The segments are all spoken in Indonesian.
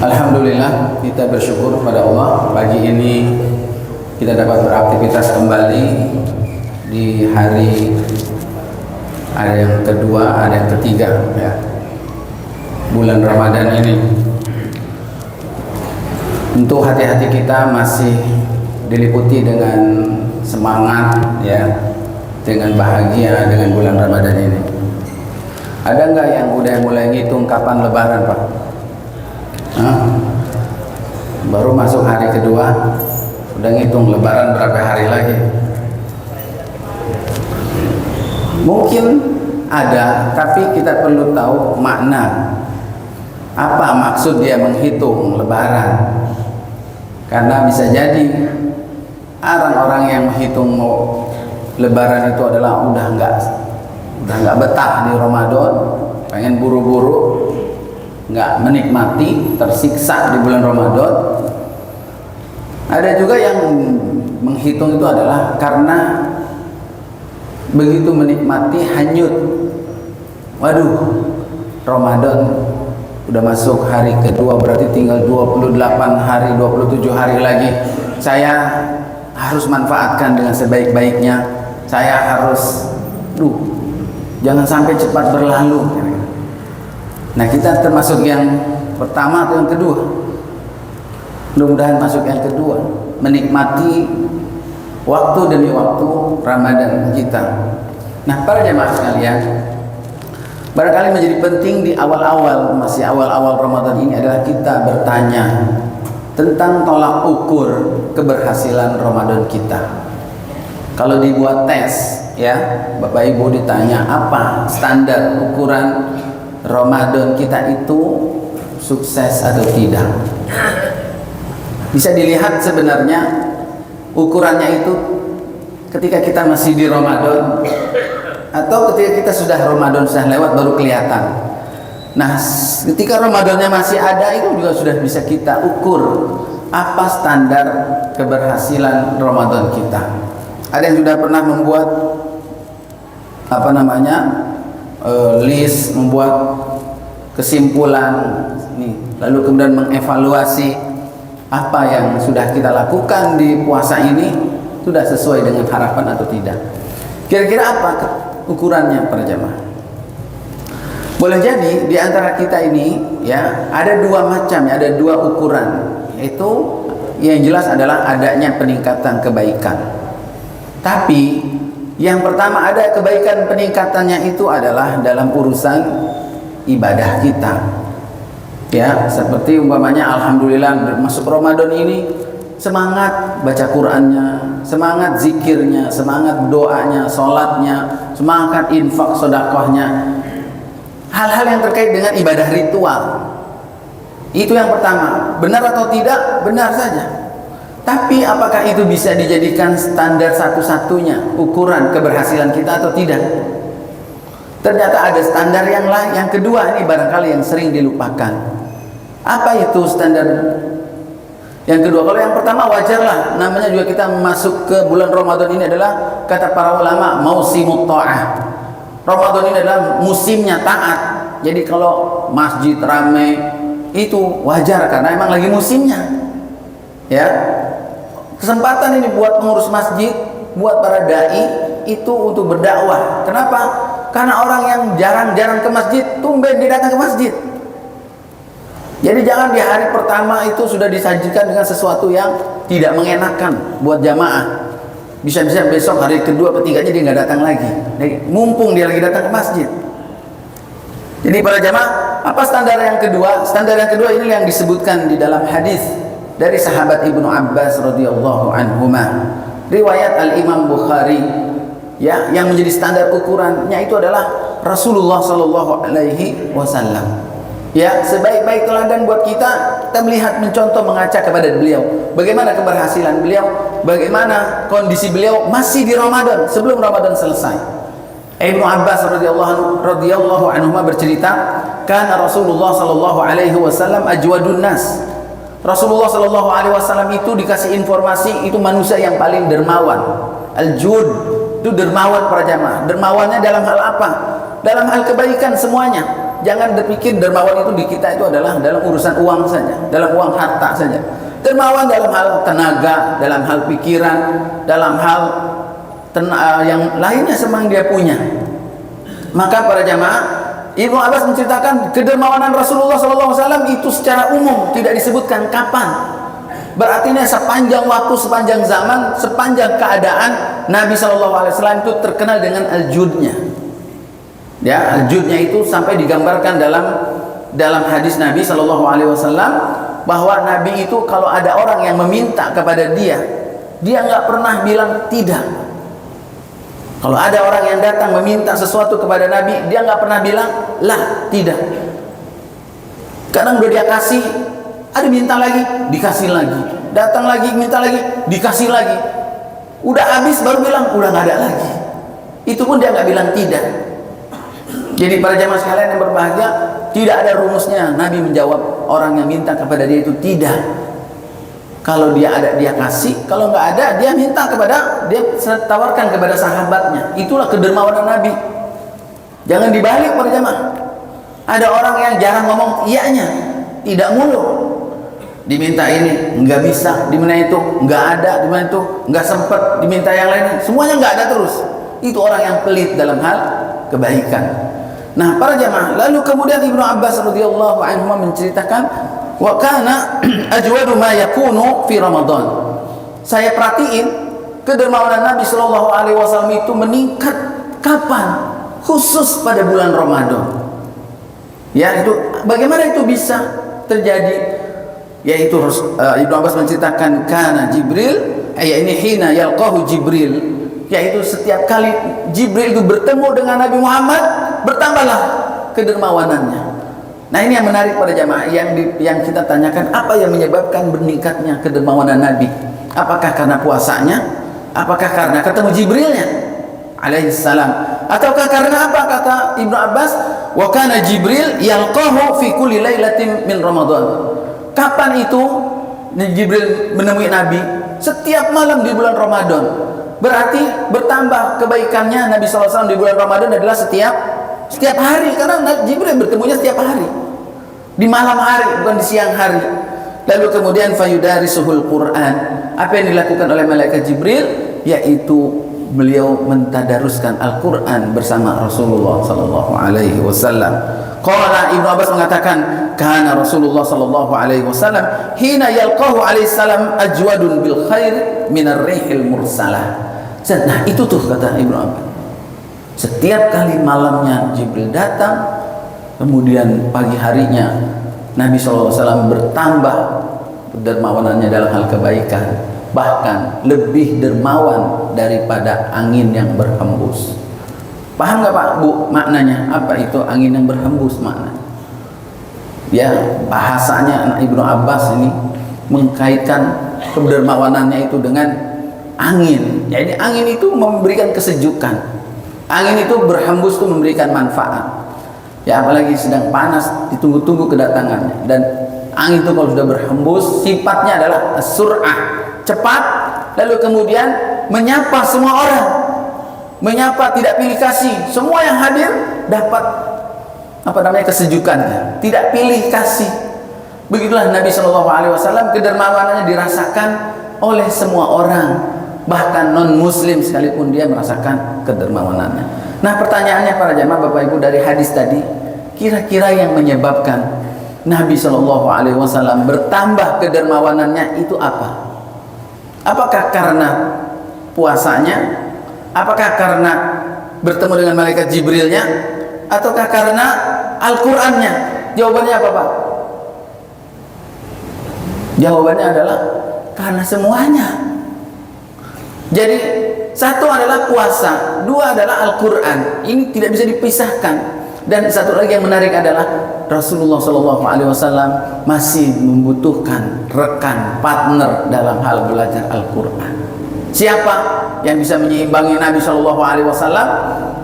Alhamdulillah, kita bersyukur kepada Allah. Pagi ini kita dapat beraktivitas kembali di hari, ada yang kedua, ada yang ketiga ya, bulan Ramadan ini. Tentu hati-hati kita masih diliputi dengan semangat ya, dengan bahagia dengan bulan Ramadan ini. Ada nggak yang udah mulai ngitung kapan Lebaran, Pak? Baru masuk hari kedua udah ngitung Lebaran berapa hari lagi? Mungkin ada, tapi kita perlu tahu makna. Apa maksud dia menghitung Lebaran? Karena bisa jadi orang-orang yang menghitung Lebaran itu adalah udah nggak betah di Ramadan, pengen buru-buru, nggak menikmati, tersiksa di bulan Ramadan. Ada juga yang menghitung itu adalah karena begitu menikmati hanyut. Waduh, Ramadan udah masuk hari kedua, berarti tinggal 28 hari, 27 hari lagi. Saya harus manfaatkan dengan sebaik-baiknya. Saya harus jangan sampai cepat berlalu. Nah, kita termasuk yang pertama atau yang kedua? Mudah-mudahan masuk yang kedua, menikmati waktu demi waktu Ramadan kita. Nah, para jemaah sekalian, barangkali menjadi penting di awal-awal, masih awal-awal Ramadan ini adalah kita bertanya tentang tolak ukur keberhasilan Ramadan kita. Kalau dibuat tes ya, Bapak Ibu ditanya apa standar ukuran Ramadan kita itu sukses atau tidak, bisa dilihat sebenarnya ukurannya itu ketika kita masih di Ramadan atau ketika kita sudah Ramadan sudah lewat baru kelihatan. Nah, ketika Ramadannya masih ada itu juga sudah bisa kita ukur apa standar keberhasilan Ramadan kita. Ada yang sudah pernah membuat list, membuat kesimpulan nih, lalu kemudian mengevaluasi apa yang sudah kita lakukan di puasa ini sudah sesuai dengan harapan atau tidak. Kira-kira apa ukurannya para jamaah? Boleh jadi di antara kita ini ya ada dua macam ya, ada dua ukuran, yaitu yang jelas adalah adanya peningkatan kebaikan. Tapi yang pertama ada kebaikan peningkatannya itu adalah dalam urusan ibadah kita. Ya, seperti umpamanya alhamdulillah masuk Ramadan ini semangat baca Qur'annya, semangat zikirnya, semangat doanya, sholatnya, semangat infak sedekahnya. Hal-hal yang terkait dengan ibadah ritual. Itu yang pertama. Benar atau tidak? Benar saja. Tapi apakah itu bisa dijadikan standar satu-satunya ukuran keberhasilan kita atau tidak? Ternyata ada standar yang lain. Yang kedua ini barangkali yang sering dilupakan. Apa itu standar yang kedua? Kalau yang pertama wajarlah, namanya juga kita masuk ke bulan Ramadan ini adalah kata para ulama mausimut ta'ah. Ramadan ini adalah musimnya taat. Jadi kalau masjid ramai itu wajar karena emang lagi musimnya. Ya. Kesempatan ini buat pengurus masjid, buat para dai itu untuk berdakwah. Kenapa? Karena orang yang jarang-jarang ke masjid tumben dia datang ke masjid. Jadi jangan di hari pertama itu sudah disajikan dengan sesuatu yang tidak mengenakan buat jamaah. Bisa-bisa besok hari kedua ketiganya dia nggak datang lagi. Jadi, mumpung dia lagi datang ke masjid. Jadi para jamaah, apa standar yang kedua? Standar yang kedua ini yang disebutkan di dalam hadis dari sahabat Ibnu Abbas radhiyallahu anhuma, riwayat Al-Imam Bukhari ya, yang menjadi standar ukurannya itu adalah Rasulullah sallallahu alaihi wasallam. Ya, sebaik-baik teladan buat kita melihat, mencontoh, mengaca kepada beliau. Bagaimana keberhasilan beliau, bagaimana kondisi beliau masih di Ramadan sebelum Ramadan selesai. Ibnu Abbas radhiyallahu anhu bercerita, "Kana Rasulullah sallallahu alaihi wasallam ajwadun nas." Rasulullah sallallahu alaihi wasallam itu dikasih informasi itu manusia yang paling dermawan. Al-jud itu dermawan para jamaah. Dermawannya dalam hal apa? Dalam hal kebaikan semuanya. jangan berpikir dermawan itu di kita itu adalah dalam urusan uang saja, dalam uang harta saja. Dermawan dalam hal tenaga, dalam hal pikiran, dalam hal yang lainnya semang dia punya. Maka para jamaah, Ibnu Abbas menceritakan kedermawanan Rasulullah SAW itu secara umum, tidak disebutkan kapan. Berarti sepanjang waktu, sepanjang zaman, sepanjang keadaan Nabi SAW itu terkenal dengan al-judnya. Ya, al-judnya itu sampai digambarkan dalam hadis Nabi SAW bahwa Nabi itu kalau ada orang yang meminta kepada dia nggak pernah bilang tidak. Kalau ada orang yang datang meminta sesuatu kepada Nabi, dia nggak pernah bilang lah, tidak. Kadang udah dia kasih, ada minta lagi, dikasih lagi, datang lagi, minta lagi, dikasih lagi, udah habis baru bilang udah nggak ada lagi. Itu pun dia nggak bilang tidak. Jadi para jamaah sekalian yang berbahagia, tidak ada rumusnya Nabi menjawab orang yang minta kepada dia itu tidak. Kalau dia ada dia kasih, kalau nggak ada dia minta kepada, dia tawarkan kepada sahabatnya. Itulah kedermawanan Nabi. Jangan dibalik para jamaah. Ada orang yang jarang ngomong iyanya, tidak mulu. Diminta ini nggak bisa, diminta itu nggak ada, diminta itu nggak sempet, diminta yang lain semuanya nggak ada terus. Itu orang yang pelit dalam hal kebaikan. Nah para jamaah, lalu kemudian Ibnu Abbas radhiyallahu anhu menceritakan, wa kana ajwadu ma yakunu fi Ramadan. Saya perhatiin kedermawanan Nabi Shallallahu alaihi wasallam itu meningkat kapan? Khusus pada bulan Ramadan. Ya, itu bagaimana itu bisa terjadi? Yaitu Ibnu Abbas menceritakan kana Jibril, ini hina yalqahu Jibril, yaitu setiap kali Jibril itu bertemu dengan Nabi Muhammad, bertambahlah kedermawanannya. Nah ini yang menarik pada jamaah, yang kita tanyakan, apa yang menyebabkan meningkatnya kedermawanan Nabi? Apakah karena puasanya? Apakah karena ketemu Jibrilnya alaihissalam? Ataukah karena apa? Kata Ibnu Abbas, wa kana Jibril yalqahu fi kulli lailatin min Ramadan. Kapan itu Jibril menemui Nabi? Setiap malam di bulan Ramadan. Berarti bertambah kebaikannya Nabi SAW di bulan Ramadan adalah setiap hari, karena Jibril bertemunya setiap hari, di malam hari, bukan di siang hari. Lalu kemudian fayudarisuhul Quran. Apa yang dilakukan oleh malaikat Jibril? Yaitu beliau mentadaruskan Al-Quran bersama Rasulullah sallallahu alaihi wasallam. Qala Ibnu Abbas mengatakan, kana Rasulullah sallallahu alaihi wasallam hina yalqahu alaihi salam ajwadun bil khair minar rihil mursalah. Nah, itu tuh kata Ibnu Abbas. Setiap kali malamnya Jibril datang, kemudian pagi harinya Nabi SAW bertambah dermawanannya dalam hal kebaikan, bahkan lebih dermawan daripada angin yang berhembus. Paham nggak Pak Bu maknanya? Apa itu angin yang berhembus maknanya? Ya, bahasanya Ibnu Abbas ini mengkaitkan kedermawanannya itu dengan angin. Jadi angin itu memberikan kesejukan. Angin itu berhembus itu memberikan manfaat. Ya, apalagi sedang panas, ditunggu-tunggu kedatangannya. Dan angin itu kalau sudah berhembus, sifatnya adalah sur'ah, cepat, lalu kemudian menyapa semua orang. Menyapa, tidak pilih kasih. Semua yang hadir dapat kesejukannya. Tidak pilih kasih. Begitulah Nabi SAW, kedermawanannya dirasakan oleh semua orang. Bahkan non-muslim sekalipun dia merasakan kedermawanannya. Nah pertanyaannya para jamaah Bapak Ibu, dari hadis tadi, kira-kira yang menyebabkan Nabi SAW bertambah kedermawanannya itu apa? Apakah karena puasanya? Apakah karena bertemu dengan malaikat Jibrilnya? Ataukah karena Al-Qurannya? Jawabannya apa Pak? Jawabannya adalah karena semuanya. Jadi satu adalah puasa, dua adalah Al-Quran. Ini tidak bisa dipisahkan. Dan satu lagi yang menarik adalah Rasulullah SAW masih membutuhkan rekan, partner dalam hal belajar Al-Quran. Siapa yang bisa menyeimbangi Nabi SAW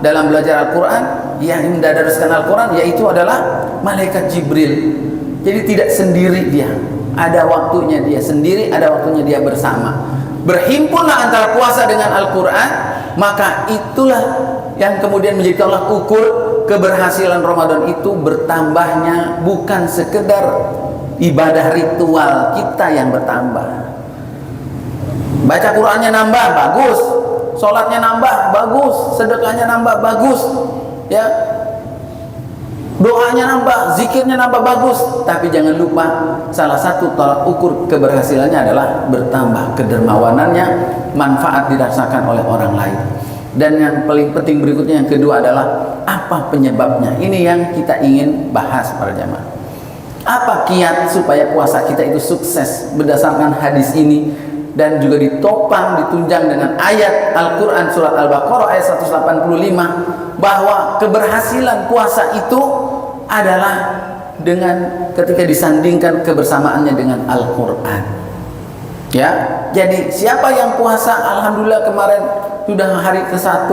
dalam belajar Al-Quran? Yang mendadaruskan Al-Quran yaitu adalah malaikat Jibril. Jadi tidak sendiri dia, ada waktunya dia sendiri, ada waktunya dia bersama. Berhimpunlah antara puasa dengan Al-Quran, maka itulah yang kemudian menjadi tolak ukur keberhasilan Ramadan itu bertambahnya bukan sekedar ibadah ritual kita yang bertambah. Baca Qur'annya nambah, bagus. Sholatnya nambah, bagus. Sedekahnya nambah, bagus. Ya, doanya nambah, zikirnya nambah, bagus. Tapi jangan lupa, salah satu tolak ukur keberhasilannya adalah bertambah kedermawanannya, manfaat dirasakan oleh orang lain. Dan yang paling penting berikutnya, yang kedua adalah apa penyebabnya. Ini yang kita ingin bahas para jamaah. Apa kiat supaya puasa kita itu sukses berdasarkan hadis ini, dan juga ditopang, ditunjang dengan ayat Al-Quran surat Al-Baqarah ayat 185, bahwa keberhasilan puasa itu adalah dengan ketika disandingkan kebersamaannya dengan Al-Quran. Ya, jadi siapa yang puasa, alhamdulillah kemarin sudah hari ke-1,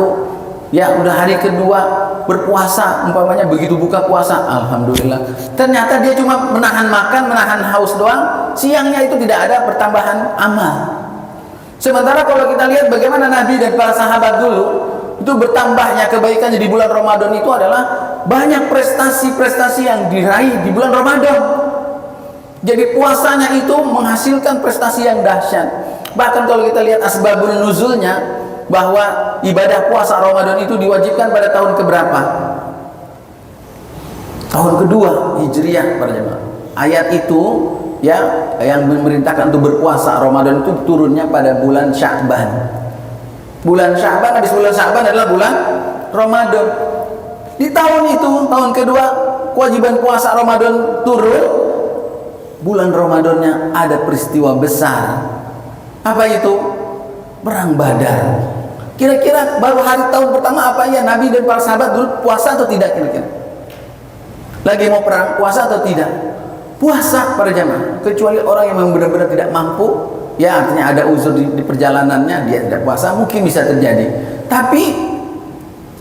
ya udah hari kedua berpuasa, umpamanya begitu buka puasa, alhamdulillah. Ternyata dia cuma menahan makan, menahan haus doang, siangnya itu tidak ada pertambahan amal. Sementara kalau kita lihat bagaimana Nabi dan para sahabat dulu, itu bertambahnya kebaikannya di bulan Ramadan itu adalah banyak prestasi-prestasi yang diraih di bulan Ramadan. Jadi puasanya itu menghasilkan prestasi yang dahsyat. Bahkan kalau kita lihat asbabun nuzulnya, bahwa ibadah puasa Ramadan itu diwajibkan pada tahun keberapa? Tahun kedua Hijriah para jemaah. Ayat itu ya yang memerintahkan untuk berpuasa Ramadan itu turunnya pada bulan Sya'ban. Bulan Sya'ban, habis bulan Sya'ban adalah bulan Ramadan. Di tahun itu, tahun kedua kewajiban puasa Ramadan turun, bulan Ramadannya ada peristiwa besar. Apa itu? Perang Badar. Kira-kira baru hari tahun pertama apa ya Nabi dan para sahabat dulu puasa atau tidak kira-kira? Lagi mau perang, puasa atau tidak? Puasa para jamaah. Kecuali orang yang memang benar-benar tidak mampu, ya artinya ada uzur di perjalanannya, dia tidak puasa, mungkin bisa terjadi. Tapi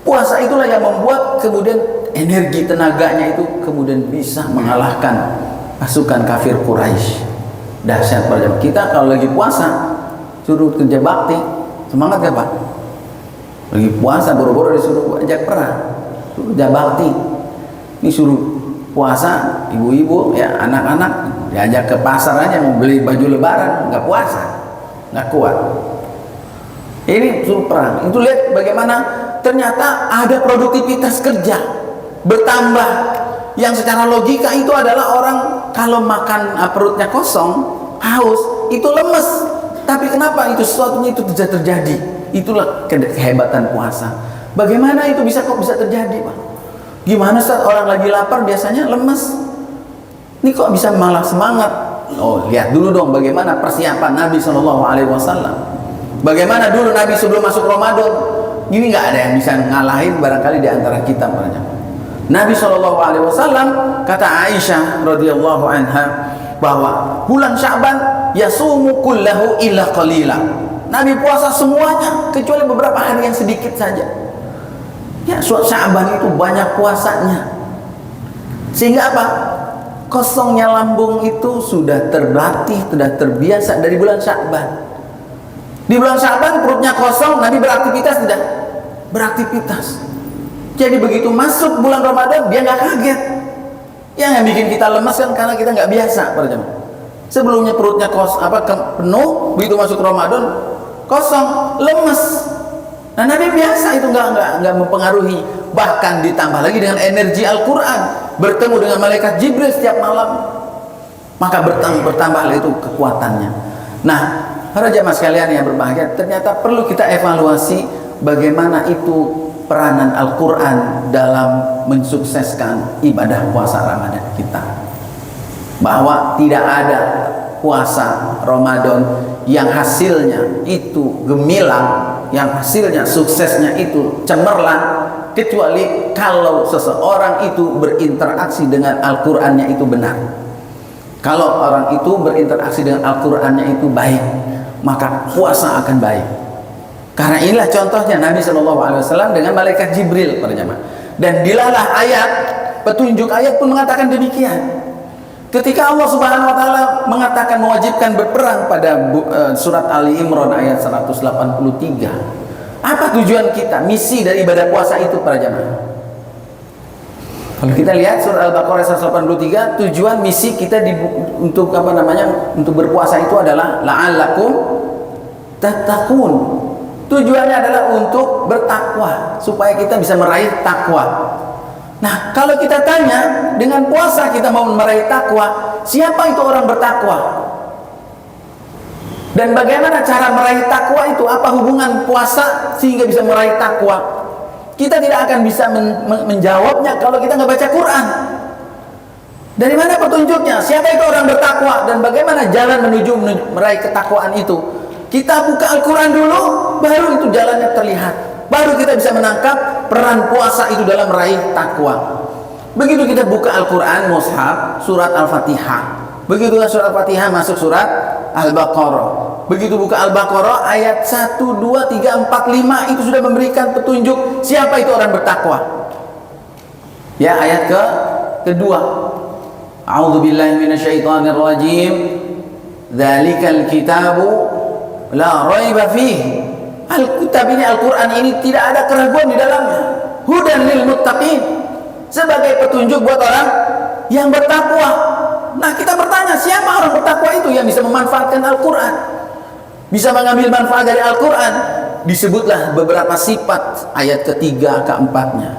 puasa itulah yang membuat kemudian energi tenaganya itu kemudian bisa mengalahkan pasukan kafir Quraisy. Dahsyat para jamaah. Kita kalau lagi puasa suruh kerja bakti, semangat gak Pak? Lagi puasa boro-boro disuruh ajak perang, suruh kerja bakti. Ini suruh puasa ibu-ibu ya anak-anak diajak ke pasar aja mau beli baju lebaran, nggak puasa, nggak kuat. Ini suruh perang. Itu lihat bagaimana ternyata ada produktivitas kerja bertambah, yang secara logika itu adalah orang kalau makan perutnya kosong, haus, itu lemes. Tapi kenapa itu sesuatunya itu tidak terjadi? Itulah kehebatan puasa. Bagaimana itu kok bisa terjadi, Pak? Gimana saat orang lagi lapar biasanya lemes? Ini kok bisa malah semangat? Oh, lihat dulu dong bagaimana persiapan Nabi SAW. Bagaimana dulu Nabi sebelum masuk Ramadan. Ini nggak ada yang bisa ngalahin barangkali di antara kita banyak. Nabi SAW kata Aisyah radhiyallahu anha bahwa bulan Sya'ban yasumu kullahu illa qalila. Nabi puasa semuanya kecuali beberapa hari yang sedikit saja. Ya, Sya'ban itu banyak puasanya. Sehingga apa? Kosongnya lambung itu sudah terlatih, sudah terbiasa dari bulan Sya'ban. Di bulan Sya'ban perutnya kosong, Nabi beraktivitas tidak? Beraktivitas. Jadi begitu masuk bulan Ramadan dia nggak kaget. Yang bikin kita lemas kan karena kita nggak biasa pada jamaah. Sebelumnya perutnya penuh, begitu masuk Ramadan kosong, lemes. Nah Nabi biasa itu nggak mempengaruhi. Bahkan ditambah lagi dengan energi Al-Quran, bertemu dengan malaikat Jibril setiap malam, maka bertambah itu kekuatannya. Nah para jamaah sekalian yang berbahagia, ternyata perlu kita evaluasi bagaimana itu peranan Al-Quran dalam mensukseskan ibadah puasa Ramadan kita. Bahwa tidak ada puasa Ramadan yang hasilnya itu gemilang, yang hasilnya suksesnya itu cemerlang, kecuali kalau seseorang itu berinteraksi dengan Al-Qurannya itu benar. Kalau orang itu berinteraksi dengan Al-Qurannya itu baik, maka puasa akan baik. Karena inilah contohnya Nabi SAW dengan malaikat Jibril pada jamaah. Dan dilalah ayat, petunjuk ayat pun mengatakan demikian. Ketika Allah Subhanahu Wa Taala mengatakan mewajibkan berperang pada surat Ali Imran ayat 183, apa tujuan kita, misi dari ibadah puasa itu para jamaah? Kalau kita lihat surah Al-Baqarah 183, tujuan misi kita untuk apa namanya? Untuk berpuasa itu adalah la'allakum tattaqun. Tujuannya adalah untuk bertakwa, supaya kita bisa meraih takwa. Nah, kalau kita tanya, dengan puasa kita mau meraih takwa, siapa itu orang bertakwa? Dan bagaimana cara meraih takwa itu? Apa hubungan puasa sehingga bisa meraih takwa? Kita tidak akan bisa menjawabnya kalau kita nggak baca Quran. Dari mana petunjuknya? Siapa itu orang bertakwa dan bagaimana jalan menuju meraih ketakwaan itu? Kita buka Al-Quran dulu, baru itu jalannya terlihat. Baru kita bisa menangkap peran puasa itu dalam meraih takwa. Begitu kita buka Al-Quran, mushaf, surat Al-Fatihah. Begitu surat Al-Fatihah masuk surat Al-Baqarah. Begitu buka Al-Baqarah ayat 1, 2, 3, 4, 5 itu sudah memberikan petunjuk siapa itu orang bertakwa. Ya, ayat kedua. A'udzubillahi minasyaitonirrajim. Dzalikal kitabu la raiba fihi. Al-Kitab ini, Al-Quran ini tidak ada keraguan di dalamnya. Hudan lil muttaqin. Sebagai petunjuk buat orang yang bertakwa. Nah, kita bertanya, siapa orang bertakwa itu yang bisa memanfaatkan Al-Quran? Bisa mengambil manfaat dari Al-Quran? Disebutlah beberapa sifat ayat ketiga, keempatnya.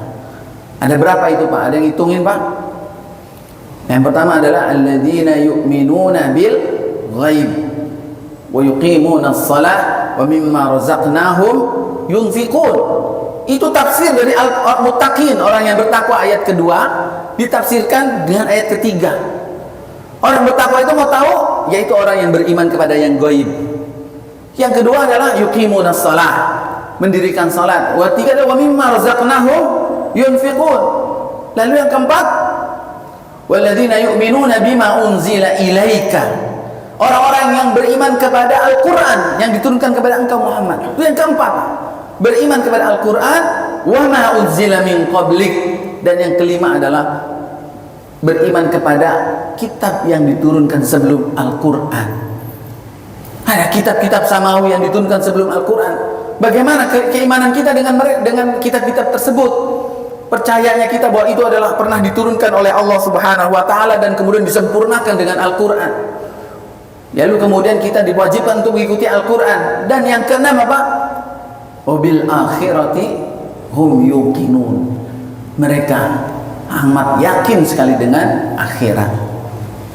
Ada berapa itu, Pak? Ada yang hitungin, Pak? Yang pertama adalah alladzina yu'minuna bil ghaib wa yuqimuna as-salah wa mimma razaqnahum yunfiqun. Itu tafsir dari al-muttaqin, orang yang bertakwa, ayat kedua ditafsirkan dengan ayat ketiga. Orang bertakwa itu mau tahu, yaitu orang yang beriman kepada yang gaib. Yang kedua adalah yuqimunas shalah, mendirikan salat. Wa tiga adalah wa mimma razaqnahum yunfiqun. Lalu yang keempat, walladzina yu'minuna bima unzila ilaika. Orang-orang yang beriman kepada Al-Quran yang diturunkan kepada engkau Muhammad. Itu yang keempat, beriman kepada Al-Quran, wa ma unzila min qablik. Dan yang kelima adalah beriman kepada kitab yang diturunkan sebelum Al-Quran. Ada kitab-kitab samawi yang diturunkan sebelum Al-Quran. Bagaimana keimanan kita dengan kitab-kitab tersebut? Percayanya kita bahwa itu adalah pernah diturunkan oleh Allah Subhanahu wa Ta'ala dan kemudian disempurnakan dengan Al-Quran. Lalu kemudian kita diwajibkan untuk mengikuti Al-Quran. Dan yang keenam apa? Wabil akhirati hum yuqinun. Mereka amat yakin sekali dengan akhirat.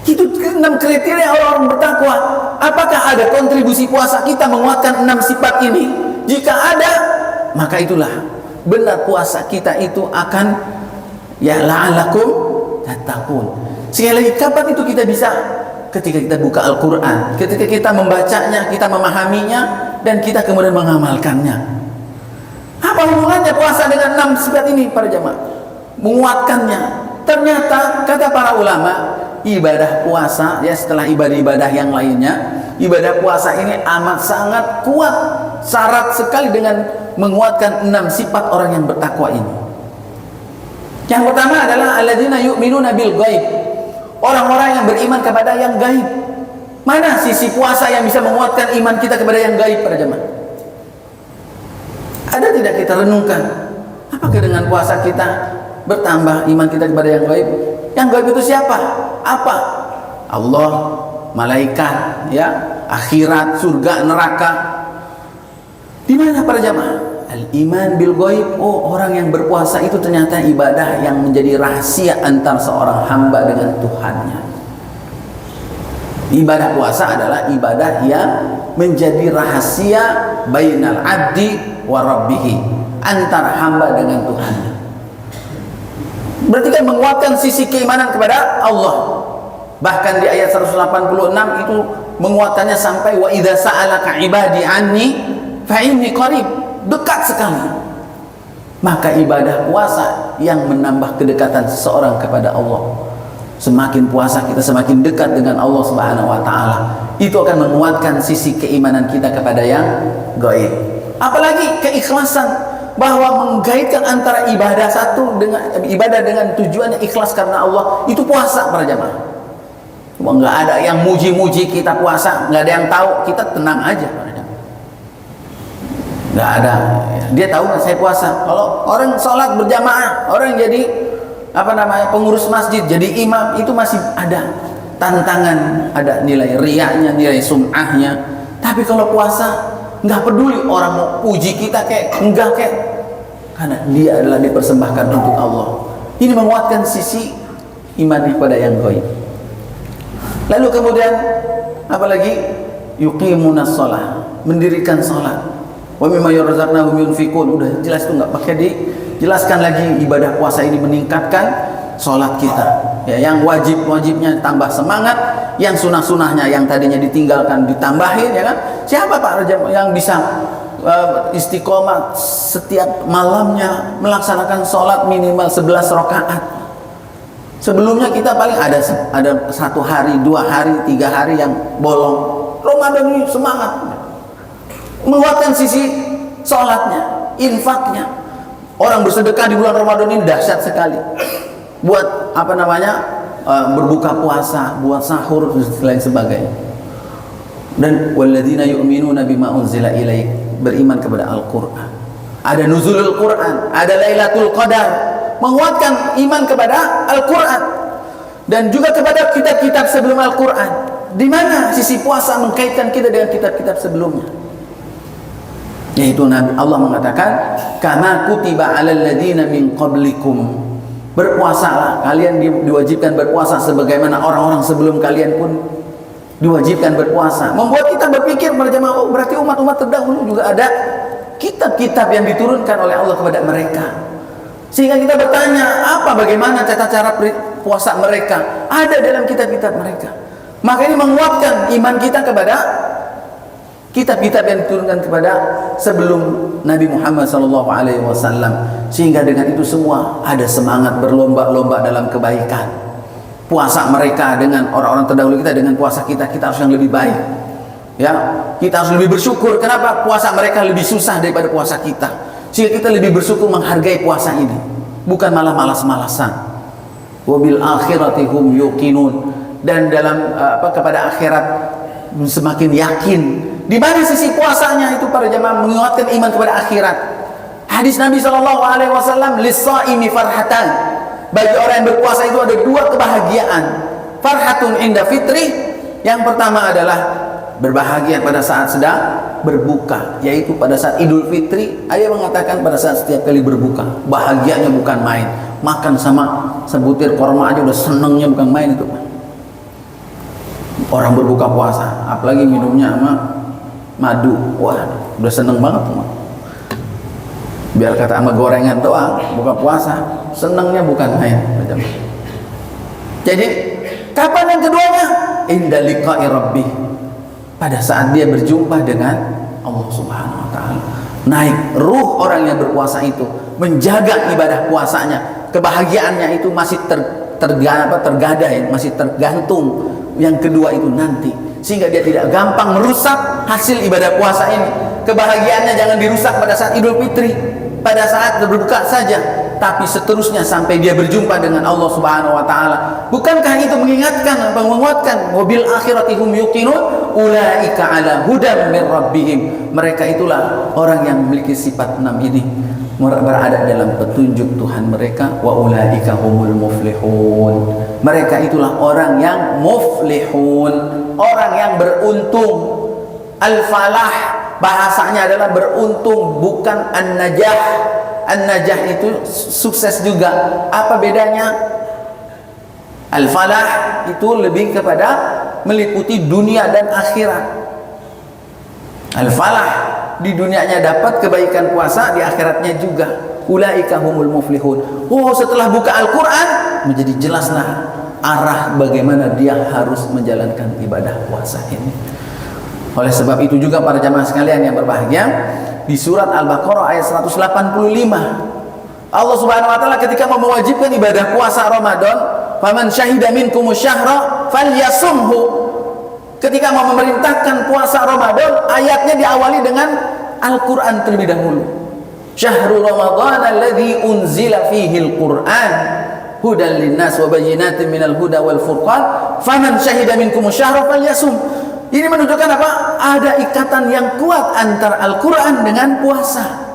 Itu 6 kriteria orang bertakwa. Apakah ada kontribusi puasa kita menguatkan 6 sifat ini? Jika ada, maka itulah benar puasa kita itu akan ya la'alakum tattaqun. Sekali lagi, kapan itu kita bisa? Ketika kita buka Al-Quran, ketika kita membacanya, kita memahaminya, dan kita kemudian mengamalkannya. Apa hubungannya puasa dengan 6 sifat ini para jamaah? Menguatkannya. Ternyata kata para ulama, ibadah puasa ya setelah ibadah-ibadah yang lainnya, ibadah puasa ini amat sangat kuat, syarat sekali dengan menguatkan 6 sifat orang yang bertakwa ini. Yang pertama adalah alladzina yu'minuna bil ghaib. Orang-orang yang beriman kepada yang gaib. Mana sisi puasa yang bisa menguatkan iman kita kepada yang gaib para jemaah? Ada tidak kita renungkan? Apakah dengan puasa kita bertambah iman kita kepada yang gaib? Yang gaib itu siapa? Apa? Allah, malaikat, ya, akhirat, surga, neraka. Di mana para jamaah? Al-iman bil ghaib. Oh, orang yang berpuasa itu ternyata ibadah yang menjadi rahasia antar seorang hamba dengan Tuhannya. Ibadah puasa adalah ibadah yang menjadi rahasia bainal abdi wa rabbih, antara hamba dengan Tuhannya. Berarti kan menguatkan sisi keimanan kepada Allah. Bahkan di ayat 186 itu menguatkannya sampai wa idza sa'alaka ibadi anni fa inni qarib, dekat sekali. Maka ibadah puasa yang menambah kedekatan seseorang kepada Allah. Semakin puasa kita semakin dekat dengan Allah Subhanahu wa Ta'ala. Itu akan menguatkan sisi keimanan kita kepada yang gaib. Apalagi keikhlasan, bahwa menggaitkan antara ibadah satu dengan ibadah dengan tujuannya ikhlas karena Allah. Itu puasa para jamaah. Nggak ada yang muji-muji kita puasa, nggak ada yang tahu, kita tenang aja. Nggak ada. Dia tahu nggak saya puasa? Kalau orang sholat berjamaah, orang jadi pengurus masjid, jadi imam, itu masih ada tantangan, ada nilai riyanya, nilai sum'ahnya. Tapi kalau puasa nggak peduli orang mau puji kita enggak karena dia adalah dipersembahkan untuk Allah. Ini menguatkan sisi iman kepada yang gaib. Lalu kemudian apalagi yuqimunas shalah, mendirikan salat. Wa mimma yarzaqnahum yunfikun. Udah jelas itu, nggak pakai dijelaskan lagi. Ibadah puasa ini meningkatkan salat kita. Ya, yang wajibnya tambah semangat, yang sunah-sunahnya yang tadinya ditinggalkan ditambahin, ya kan? Siapa Pak yang bisa istiqomah setiap malamnya melaksanakan sholat minimal 11 rakaat? Sebelumnya kita paling ada 1 hari, 2 hari, 3 hari yang bolong. Ramadan ini semangat, menguatkan sisi sholatnya, infaknya. Orang bersedekah di bulan Ramadan ini dahsyat sekali. Buat berbuka puasa, buat sahur dan lain sebagainya. Dan walladzina yu'minuna bima unzila ilaik, beriman kepada Al-Qur'an. Ada nuzulul Qur'an, ada Lailatul Qadar, menguatkan iman kepada Al-Qur'an dan juga kepada kitab-kitab sebelum Al-Qur'an. Di mana sisi puasa mengkaitkan kita dengan kitab-kitab sebelumnya? Yaitu Nabi Allah mengatakan, "Kama kutiba 'alal ladzina min qablikum." Berpuasalah, kalian diwajibkan berpuasa sebagaimana orang-orang sebelum kalian pun diwajibkan berpuasa. Membuat kita berpikir berjamaah, oh, berarti umat-umat terdahulu juga ada kitab-kitab yang diturunkan oleh Allah kepada mereka. Sehingga kita bertanya, bagaimana cara puasa mereka? Ada dalam kitab-kitab mereka. Maka ini menguatkan iman kita kepada kitab-kitab yang diturunkan kepada sebelum Nabi Muhammad SAW. Sehingga dengan itu semua ada semangat berlomba-lomba dalam kebaikan. Puasa mereka dengan orang-orang terdahulu kita, dengan puasa kita harus yang lebih baik. Ya, kita harus lebih bersyukur. Kenapa? Puasa mereka lebih susah daripada puasa kita. Sehingga kita lebih bersyukur menghargai puasa ini, bukan malah malas-malasan. Wabil akhirati hum yuqinun. Dan dalam kepada akhirat semakin yakin. Di mana sisi puasanya itu para jemaah menguatkan iman kepada akhirat. Hadis Nabi SAW, lis-shaimi farhatan. Bagi orang yang berpuasa itu ada 2 kebahagiaan. Farhatun inda fitri. Yang pertama adalah berbahagia pada saat sedang berbuka, yaitu pada saat Idul Fitri. Ayah mengatakan pada saat setiap kali berbuka, bahagianya bukan main. Makan sama sebutir korma aja udah senengnya bukan main itu. Orang berbuka puasa, apalagi minumnya sama madu, wah udah seneng banget tuh. Biar kata sama gorengan doang, buka puasa senengnya bukan main. Jadi kapan yang keduanya? Inda liqa'i rabbih, pada saat dia berjumpa dengan Allah Subhanahu wa taala. Naik ruh orang yang berpuasa itu, menjaga ibadah puasanya, kebahagiaannya itu masih tergadai, masih tergantung. Yang kedua itu nanti, sehingga dia tidak gampang merusak hasil ibadah puasa ini. Kebahagiaannya jangan dirusak pada saat Idul Fitri, pada saat berbuka saja, tapi seterusnya sampai dia berjumpa dengan Allah Subhanahu wa taala. Bukankah itu mengingatkan, menguatkan, wabil akhirati hum yuqinun, ulaika ala hudan min rabbihim. Mereka itulah orang yang memiliki sifat 6 ini, berada dalam petunjuk Tuhan mereka. Wa ulaika humul muflihun. Mereka itulah orang yang muflihun, orang yang beruntung. Al-falah bahasanya adalah beruntung, bukan an-najah. An-najah itu sukses juga. Apa bedanya? Al-falah itu lebih kepada meliputi dunia dan akhirat. Al-falah di dunianya dapat kebaikan puasa, di akhiratnya juga. Ulaika humul muflihun. Oh, setelah buka Al-Quran menjadi jelaslah arah bagaimana dia harus menjalankan ibadah puasa ini. Oleh sebab itu juga para jamaah sekalian yang berbahagia, di surat Al-Baqarah ayat 185, Allah Subhanahu wa taala ketika mewajibkan ibadah puasa Ramadan, faman syahida minkumus syahra falyasumhu. Ketika mau memerintahkan puasa Ramadan, ayatnya diawali dengan Al-Quran terlebih dahulu. Syahrul Ramadan alladzi unzila fihi al-Quran hudan linnas wa bayyinatin minal huda wal furqan faman syahida minkumus syahra falyasum. Ini menunjukkan apa? Ada ikatan yang kuat antara Al-Quran dengan puasa.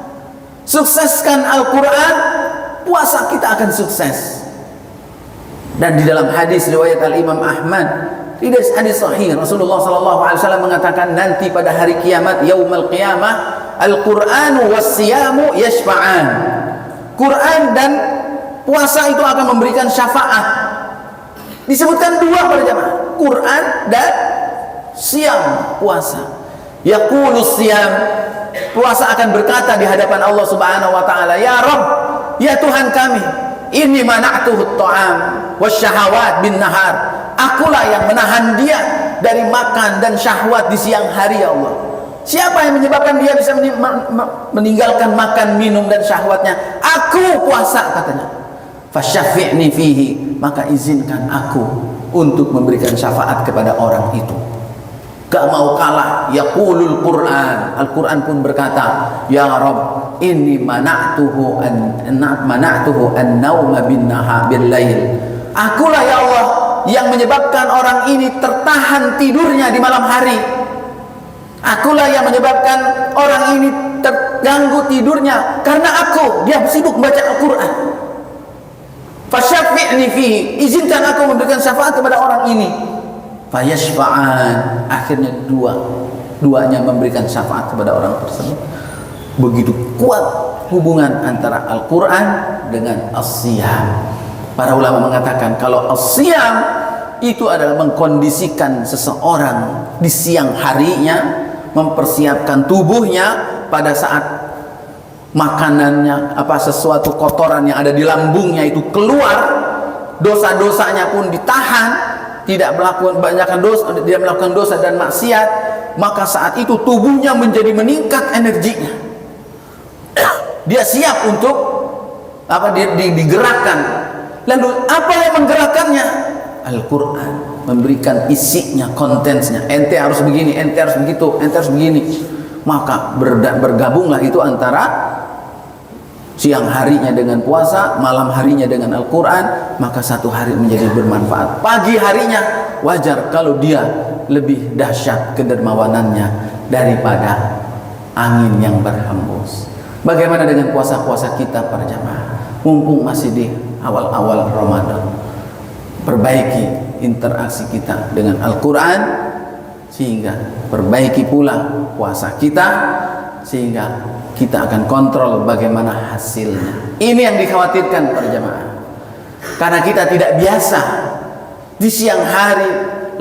Sukseskan Al-Quran, puasa kita akan sukses. Dan di dalam hadis riwayat Al-Imam Ahmad, tidak hadis sahih, Rasulullah SAW mengatakan nanti pada hari kiamat, yaumul qiyamah, Al-Qur'anu was-siyamu yashfa'an. Quran dan puasa itu akan memberikan syafaat. Disebutkan dua para jamaah, Quran dan siam, puasa. Yaqulus siyam, puasa akan berkata di hadapan Allah Subhanahu wa taala, ya Rabb, ya Tuhan kami, inni mana'tuhu at-ta'am wasyahawat bin nahar. Akulah yang menahan dia dari makan dan syahwat di siang hari, ya Allah. Siapa yang menyebabkan dia bisa meninggalkan makan, minum dan syahwatnya? Aku, puasa, katanya. Fasyafi'ni fihi, maka izinkan aku untuk memberikan syafaat kepada orang itu. Gak mau kalah, yaqulul Qur'an, Al-Quran pun berkata, ya Rabb, inni mana'tuhu an-nawma bin nahar bil lail. Akulah ya Allah yang menyebabkan orang ini tertahan tidurnya di malam hari. Akulah yang menyebabkan orang ini terganggu tidurnya karena aku, dia sibuk membaca Al-Quran. Fasyafi'ni fihi, izinkan aku memberikan syafaat kepada orang ini. Fayashfa'an, akhirnya duanya memberikan syafaat kepada orang tersebut. Begitu kuat hubungan antara Al-Quran dengan as-siyam. Para ulama mengatakan kalau as-siyam itu adalah mengkondisikan seseorang di siang harinya, mempersiapkan tubuhnya pada saat makanannya, sesuatu kotoran yang ada di lambungnya itu keluar, dosa-dosanya pun ditahan, tidak melakukan dosa dan maksiat, maka saat itu tubuhnya menjadi meningkat energinya. Dia siap untuk digerakkan. Lalu apa yang menggerakkannya? Al-Quran memberikan isinya, kontensnya. Ente harus begini, ente harus begitu, ente harus begini. Maka bergabunglah itu antara siang harinya dengan puasa, malam harinya dengan Al-Quran, maka satu hari menjadi bermanfaat. Pagi harinya wajar kalau dia lebih dahsyat kedermawanannya daripada angin yang berhembus. Bagaimana dengan puasa-puasa kita para jamaah? Mumpung masih di awal-awal Ramadan, perbaiki interaksi kita dengan Al-Quran, sehingga perbaiki pula puasa kita, sehingga kita akan kontrol bagaimana hasilnya. Ini yang dikhawatirkan para jamaah, karena kita tidak biasa. Di siang hari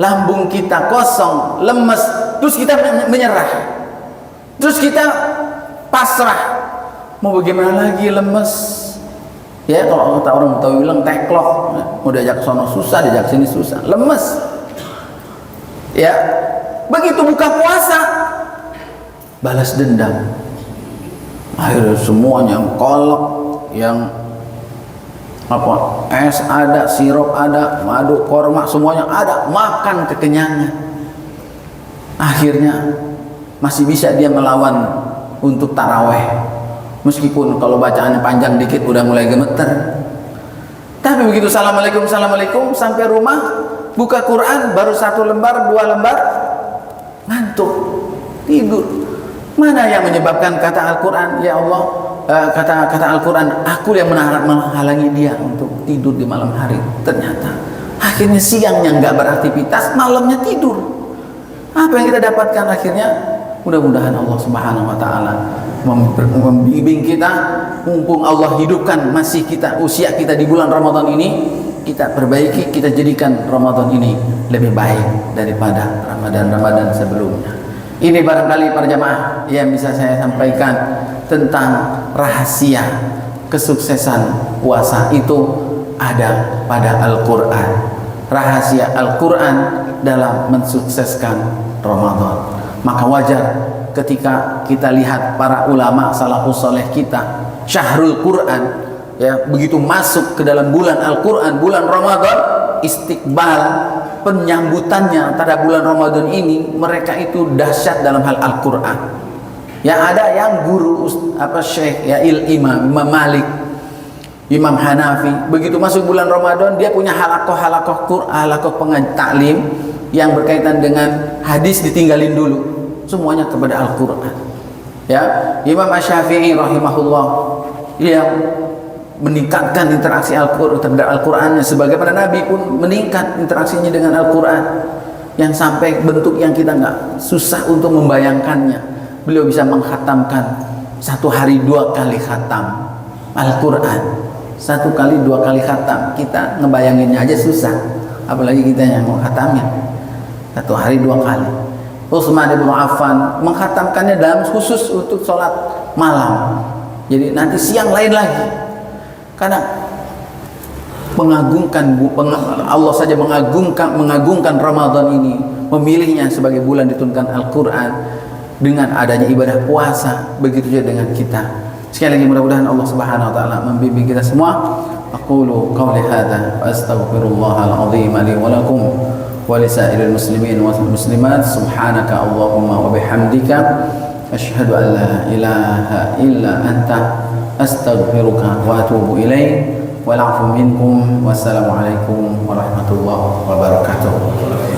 lambung kita kosong, lemes, terus kita menyerah, terus kita pasrah. Mau bagaimana lagi, lemes. Ya, kalau kata orang Betawi bilang teklok, mau diajak sono susah, diajak sini susah, lemes. Ya, begitu buka puasa, balas dendam. Akhirnya semuanya yang kolak, yang es ada, sirup ada, madu, korma, semuanya ada, makan kekenyangan. Akhirnya masih bisa dia melawan untuk taraweh. Meskipun kalau bacaannya panjang dikit udah mulai gemeter. Tapi begitu assalamualaikum, assalamualaikum, sampai rumah buka Quran baru 1 lembar, 2 lembar, ngantuk, tidur. Mana yang menyebabkan kata Al-Quran, ya Allah, kata Al-Quran, aku yang menghalangi dia untuk tidur di malam hari. Ternyata akhirnya siangnya nggak beraktivitas, malamnya tidur. Apa yang kita dapatkan akhirnya? Mudah-mudahan Allah Subhanahu wa taala membimbing kita, mumpung Allah hidupkan masih kita usia kita di bulan Ramadan ini, kita perbaiki, kita jadikan Ramadan ini lebih baik daripada Ramadan sebelumnya. Ini barangkali para jamaah yang bisa saya sampaikan tentang rahasia kesuksesan puasa itu ada pada Al-Quran. Rahasia Al-Quran dalam mensukseskan Ramadan. Maka wajar ketika kita lihat para ulama salafus saleh kita, syahrul Quran, ya, begitu masuk ke dalam bulan Al-Quran, bulan Ramadan, istiqbal, penyambutannya pada bulan Ramadan ini, mereka itu dahsyat dalam hal Al-Quran. Ya, ada yang guru Syekh, ya, Imam Malik, Imam Hanafi, begitu masuk bulan Ramadan dia punya halakoh Quran, halakoh taklim yang berkaitan dengan hadis ditinggalin dulu, semuanya kepada Al-Quran. Ya, Imam Asy-Syafi'i rahimahullah yang meningkatkan interaksi terhadap Al-Qur'annya, sebagaimana Nabi pun meningkat interaksinya dengan Al-Qur'an yang sampai bentuk yang kita nggak susah untuk membayangkannya. Beliau bisa mengkhatamkan satu hari 2 kali khatam Al-Qur'an, 1 kali 2 kali khatam. Kita ngebayanginnya aja susah, apalagi kita yang mau khatamnya 1 hari 2 kali. Utsman bin Affan mengkhatamkannya dalam khusus untuk sholat malam, jadi nanti siang lain lagi. Karena Allah saja mengagungkan Ramadan ini, memilihnya sebagai bulan diturunkan Al-Quran dengan adanya ibadah puasa. Begitu juga dengan kita. Sekali lagi mudah-mudahan Allah Subhanahu wa taala membimbing kita semua. Aqulu qawli hadza wa astaghfirullahal azim li wa lakum wa lisairil muslimin wal muslimat. Subhanaka Allahumma wa bihamdika asyhadu an la ilaha illa anta astaghfiruka wa atubu ilaik. Wal 'afu minkum. Wassalamu alaikum warahmatullahi wabarakatuh.